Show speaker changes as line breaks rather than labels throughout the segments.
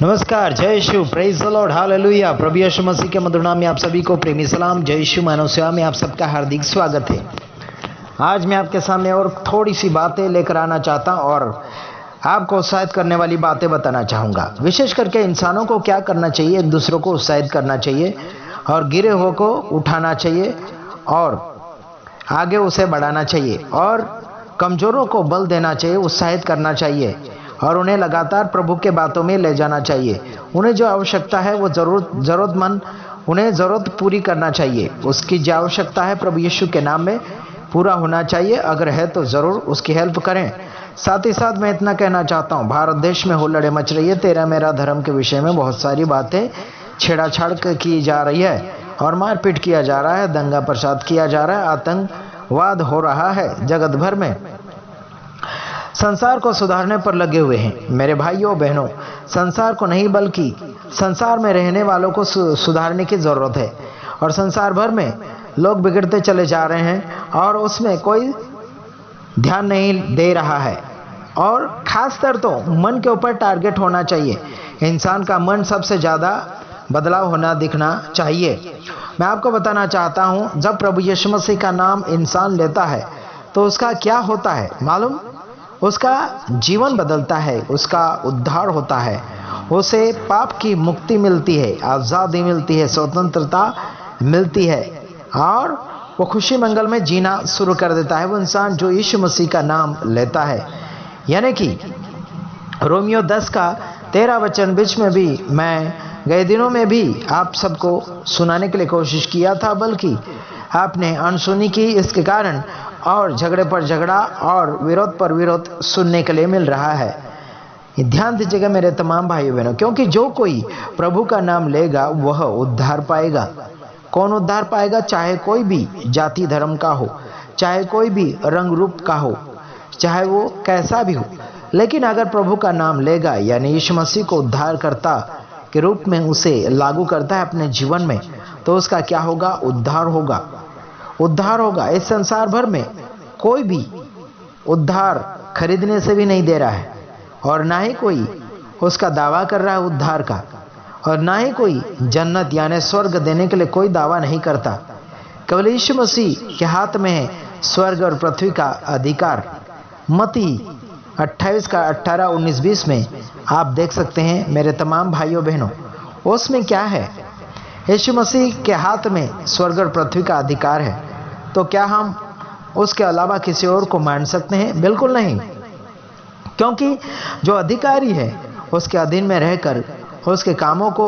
नमस्कार, जय Shiv, praise the lord, hallelujah. प्रभु यीशु मसीह के मधुर नाम में आप सभी को प्रेमी सलाम। जय शिव मानव सेवा में आप सबका हार्दिक स्वागत है। आज मैं आपके सामने और थोड़ी सी बातें लेकर आना चाहता हूं और आपको उत्साहित करने वाली बातें बताना चाहूँगा। विशेष करके इंसानों को क्या करना चाहिए, एक दूसरों को उत्साहित करना चाहिए और गिरे हुए को उठाना चाहिए और आगे उसे बढ़ाना चाहिए और कमज़ोरों को बल देना चाहिए, उत्साहित करना चाहिए और उन्हें लगातार प्रभु के बातों में ले जाना चाहिए। उन्हें जो आवश्यकता है वो ज़रूरतमंद उन्हें ज़रूरत पूरी करना चाहिए। उसकी जो आवश्यकता है प्रभु यीशु के नाम में पूरा होना चाहिए। अगर है तो ज़रूर उसकी हेल्प करें। साथ ही साथ मैं इतना कहना चाहता हूँ, भारत देश में हुल्लड़े मच रही है। तेरा मेरा धर्म के विषय में बहुत सारी बातें छेड़ाछाड़ की जा रही है और मारपीट किया जा रहा है, दंगा प्रसाद किया जा रहा है, आतंकवाद हो रहा है जगत भर में। संसार को सुधारने पर लगे हुए हैं मेरे भाइयों बहनों। संसार को नहीं बल्कि संसार में रहने वालों को सुधारने की ज़रूरत है। और संसार भर में लोग बिगड़ते चले जा रहे हैं और उसमें कोई ध्यान नहीं दे रहा है। और खासकर तो मन के ऊपर टारगेट होना चाहिए। इंसान का मन सबसे ज़्यादा बदलाव होना दिखना चाहिए। मैं आपको बताना चाहता हूँ, जब प्रभु यीशु मसीह का नाम इंसान लेता है तो उसका क्या होता है मालूम? उसका जीवन बदलता है, उसका उद्धार होता है, उसे पाप की मुक्ति मिलती है, आज़ादी मिलती है, स्वतंत्रता मिलती है और वो खुशी मंगल में जीना शुरू कर देता है वो इंसान जो यीशु मसीह का नाम लेता है। यानी कि रोमियो 10 का 13 वचन बीच में भी मैं गए दिनों में भी आप सबको सुनाने के लिए कोशिश किया था, बल्कि आपने अनसुनी की। इसके कारण और झगड़े पर झगड़ा और विरोध पर विरोध सुनने के लिए मिल रहा है। ध्यान दीजिएगा मेरे तमाम भाइयों बहनों, क्योंकि जो कोई प्रभु का नाम लेगा वह उद्धार पाएगा। कौन उद्धार पाएगा? चाहे कोई भी जाति धर्म का हो, चाहे कोई भी रंग रूप का हो, चाहे वो कैसा भी हो, लेकिन अगर प्रभु का नाम लेगा यानी यीशु मसीह को उद्धारकर्ता के रूप में उसे लागू करता है अपने जीवन में, तो उसका क्या होगा? उद्धार होगा। उद्धार होगा। इस संसार भर में कोई भी उद्धार खरीदने से भी नहीं दे रहा है और ना ही कोई उसका दावा कर रहा है उद्धार का, और ना ही कोई जन्नत यानी स्वर्ग देने के लिए कोई दावा नहीं करता। केवल यीशु मसीह के हाथ में है स्वर्ग और पृथ्वी का अधिकार। मत्ती 28 का 18, 19, 20 में आप देख सकते हैं मेरे तमाम भाइयों बहनों। उसमें क्या है? यीशु मसीह के हाथ में स्वर्ग और पृथ्वी का अधिकार है। तो क्या हम उसके अलावा किसी और को मान सकते हैं? बिल्कुल नहीं, क्योंकि जो अधिकारी है उसके अधीन में रहकर उसके कामों को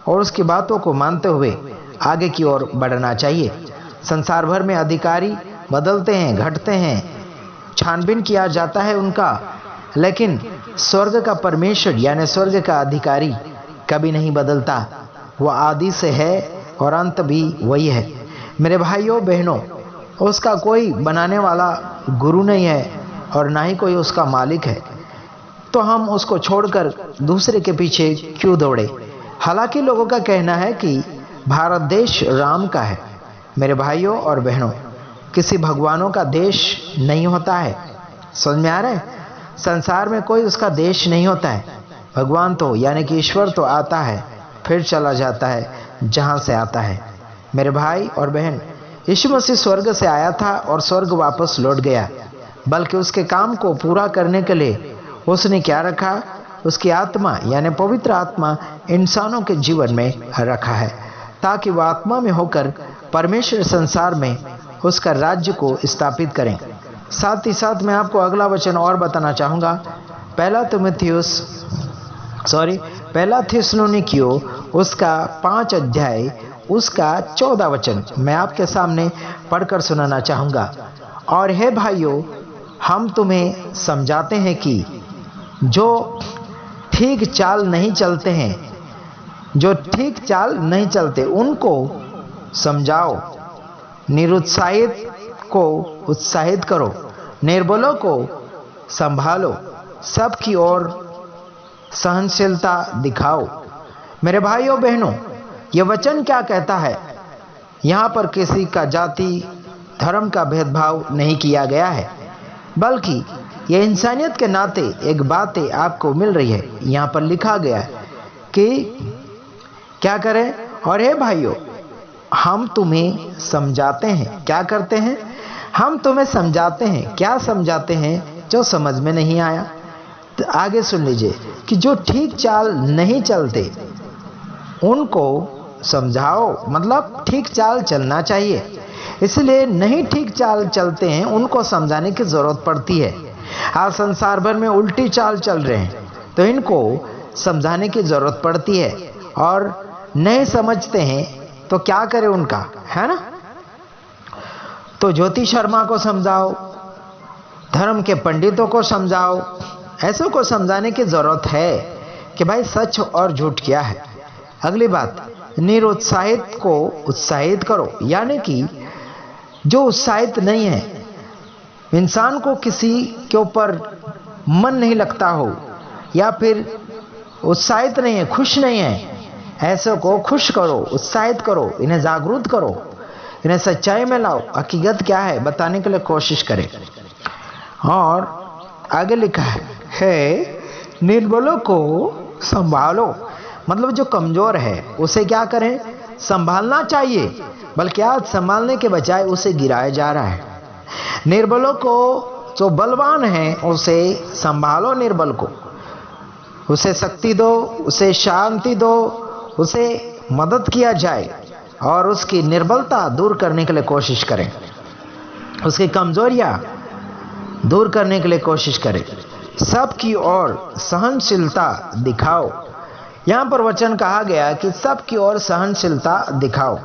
और उसकी बातों को मानते हुए आगे की ओर बढ़ना चाहिए। संसार भर में अधिकारी बदलते हैं, घटते हैं, छानबीन किया जाता है उनका, लेकिन स्वर्ग का परमेश्वर यानी स्वर्ग का अधिकारी कभी नहीं बदलता। वह आदि से है और अंत भी वही है। मेरे भाइयों बहनों, उसका कोई बनाने वाला गुरु नहीं है और ना ही कोई उसका मालिक है। तो हम उसको छोड़कर दूसरे के पीछे क्यों दौड़े? हालांकि लोगों का कहना है कि भारत देश राम का है। मेरे भाइयों और बहनों, किसी भगवानों का देश नहीं होता है। समझ में आ रहा है? संसार में कोई उसका देश नहीं होता है। भगवान तो यानी कि ईश्वर तो आता है फिर चला जाता है जहाँ से आता है। मेरे भाई और बहन, यीशु मसीह स्वर्ग से आया था और स्वर्ग वापस लौट गया, बल्कि उसके काम को पूरा करने के लिए उसने क्या रखा? उसकी आत्मा यानी पवित्र आत्मा इंसानों के जीवन में रखा है, ताकि वह आत्मा में होकर परमेश्वर संसार में उसका राज्य को स्थापित करें। साथ ही साथ मैं आपको अगला वचन और बताना चाहूँगा। पहला थिस्सलुनीकियों उसका 5 अध्याय उसका 14 वचन मैं आपके सामने पढ़कर सुनाना चाहूँगा। और हे भाइयों, हम तुम्हें समझाते हैं कि जो ठीक चाल नहीं चलते उनको समझाओ, निरुत्साहित को उत्साहित करो, निर्बलों को संभालो, सबकी ओर सहनशीलता दिखाओ। मेरे भाइयों बहनों, यह वचन क्या कहता है? यहाँ पर किसी का जाति धर्म का भेदभाव नहीं किया गया है, बल्कि ये इंसानियत के नाते एक बात आपको मिल रही है। यहाँ पर लिखा गया है कि क्या करें। और हे भाइयों, हम तुम्हें समझाते हैं। क्या करते हैं? हम तुम्हें समझाते हैं। क्या समझाते हैं? जो समझ में नहीं आया। तो आगे सुन लीजिए कि जो ठीक चाल नहीं चलते उनको समझाओ, मतलब ठीक चाल चलना चाहिए। इसलिए नहीं ठीक चाल चलते हैं उनको समझाने की जरूरत पड़ती है। आज संसार भर में उल्टी चाल चल रहे हैं तो इनको समझाने की जरूरत पड़ती है। और नहीं समझते हैं तो क्या करें उनका, है ना। तो ज्योति शर्मा को समझाओ, धर्म के पंडितों को समझाओ, ऐसों को समझाने की जरूरत है कि भाई सच और झूठ क्या है। अगली बात, निरुत्साहित को उत्साहित करो, यानी कि जो उत्साहित नहीं है, इंसान को किसी के ऊपर मन नहीं लगता हो या फिर उत्साहित नहीं है, खुश नहीं है, ऐसे को खुश करो, उत्साहित करो, इन्हें जागरूक करो, इन्हें सच्चाई में लाओ, हकीकत क्या है बताने के लिए कोशिश करें। और आगे लिखा है निर्बलों को संभालो, मतलब जो कमजोर है उसे क्या करें? संभालना चाहिए, बल्कि आज संभालने के बजाय उसे गिराया जा रहा है। निर्बलों को, जो बलवान है उसे संभालो, निर्बल को उसे शक्ति दो, उसे शांति दो, उसे मदद किया जाए और उसकी निर्बलता दूर करने के लिए कोशिश करें, उसकी कमजोरियां दूर करने के लिए कोशिश करें। सबकी ओर सहनशीलता दिखाओ। यहां पर वचन कहा गया कि सबकी ओर सहनशीलता दिखाओ।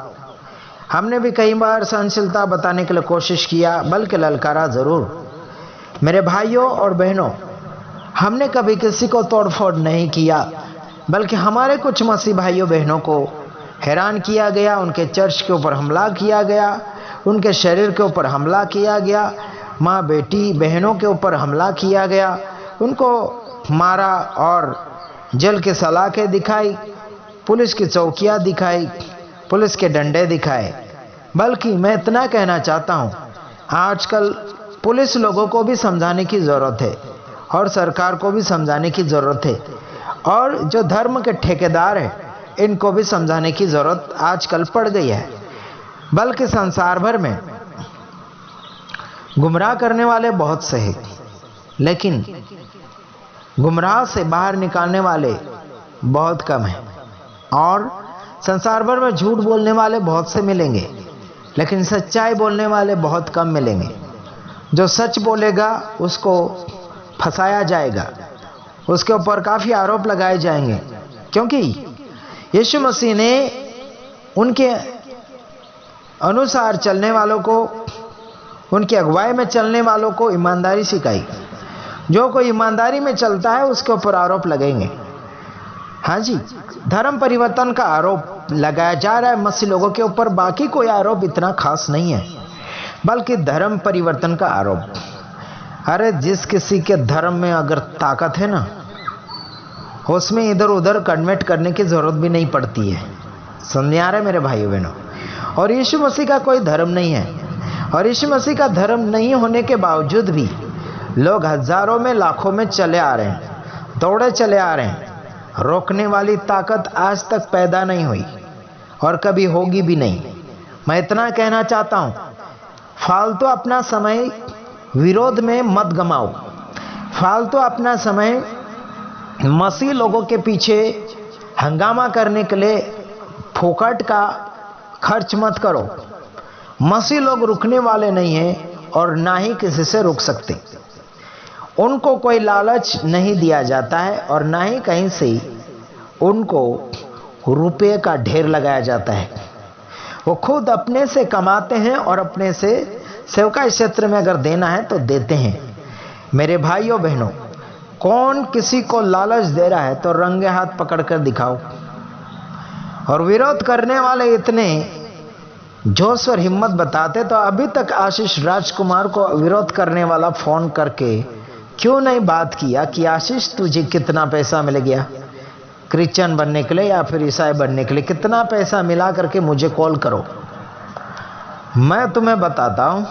हमने भी कई बार सहनशीलता बताने के लिए कोशिश किया, बल्कि ललकारा जरूर। मेरे भाइयों और बहनों, हमने कभी किसी को तोड़फोड़ नहीं किया, बल्कि हमारे कुछ मसीह भाइयों बहनों को हैरान किया गया, उनके चर्च के ऊपर हमला किया गया, उनके शरीर के ऊपर हमला किया गया, माँ बेटी बहनों के ऊपर हमला किया गया, उनको मारा और जेल की सलाखें दिखाई, पुलिस की चौकियां दिखाई, पुलिस के डंडे दिखाए। बल्कि मैं इतना कहना चाहता हूँ, आजकल पुलिस लोगों को भी समझाने की ज़रूरत है और सरकार को भी समझाने की ज़रूरत है, और जो धर्म के ठेकेदार हैं इनको भी समझाने की ज़रूरत आजकल पड़ गई है। बल्कि संसार भर में गुमराह करने वाले बहुत से हैं, लेकिन गुमराह से बाहर निकालने वाले बहुत कम हैं। और संसार भर में झूठ बोलने वाले बहुत से मिलेंगे, लेकिन सच्चाई बोलने वाले बहुत कम मिलेंगे। जो सच बोलेगा उसको फंसाया जाएगा, उसके ऊपर काफ़ी आरोप लगाए जाएंगे, क्योंकि यीशु मसीह ने उनके अनुसार चलने वालों को, उनकी अगुवाई में चलने वालों को ईमानदारी सिखाई। जो कोई ईमानदारी में चलता है उसके ऊपर आरोप लगेंगे। हाँ जी, धर्म परिवर्तन का आरोप लगाया जा रहा है मसीह लोगों के ऊपर, बाकी कोई आरोप इतना खास नहीं है, बल्कि धर्म परिवर्तन का आरोप। अरे जिस किसी के धर्म में अगर ताकत है ना, उसमें इधर उधर कन्वर्ट करने की जरूरत भी नहीं पड़ती है। समझ आ रहे मेरे भाइयों बहनों। और यीशु मसीह का कोई धर्म नहीं है, और यीशु मसीह का धर्म नहीं होने के बावजूद भी लोग हजारों में लाखों में चले आ रहे हैं, दौड़े चले आ रहे हैं। रोकने वाली ताकत आज तक पैदा नहीं हुई और कभी होगी भी नहीं। मैं इतना कहना चाहता हूँ, फालतू अपना समय विरोध में मत गमाओ, फालतू अपना समय मसीह लोगों के पीछे हंगामा करने के लिए फोकट का खर्च मत करो। मसीह लोग रुकने वाले नहीं हैं और ना ही किसी से रुक सकते। उनको कोई लालच नहीं दिया जाता है और ना ही कहीं से उनको रुपये का ढेर लगाया जाता है। वो खुद अपने से कमाते हैं और अपने से सेवकाई क्षेत्र में अगर देना है तो देते हैं। मेरे भाइयों बहनों, कौन किसी को लालच दे रहा है तो रंगे हाथ पकड़ कर दिखाओ। और विरोध करने वाले इतने जोश और हिम्मत बताते तो अभी तक आशीष राजकुमार को विरोध करने वाला फोन करके क्यों नहीं बात किया कि आशीष तुझे कितना पैसा मिल गया क्रिश्चियन बनने के लिए या फिर ईसाई बनने के लिए, कितना पैसा मिला करके मुझे कॉल करो, मैं तुम्हें बताता हूं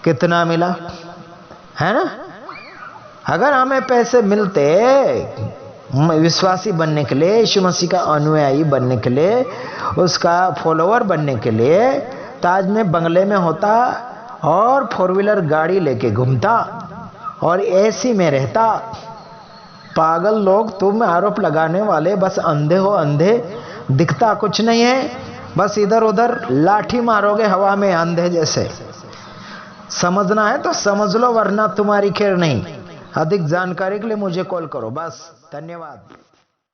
कितना मिला, है ना। अगर हमें पैसे मिलते विश्वासी बनने के लिए, यीशु मसीह का अनुयायी बनने के लिए, उसका फॉलोअर बनने के लिए ताज में बंगले में होता और 4 व्हीलर गाड़ी लेके घूमता और एसी में रहता। पागल लोग, तुम आरोप लगाने वाले बस अंधे हो, अंधे, दिखता कुछ नहीं है, बस इधर उधर लाठी मारोगे हवा में अंधे जैसे। समझना है तो समझ लो, वरना तुम्हारी खैर नहीं। अधिक जानकारी के लिए मुझे कॉल करो। बस, धन्यवाद।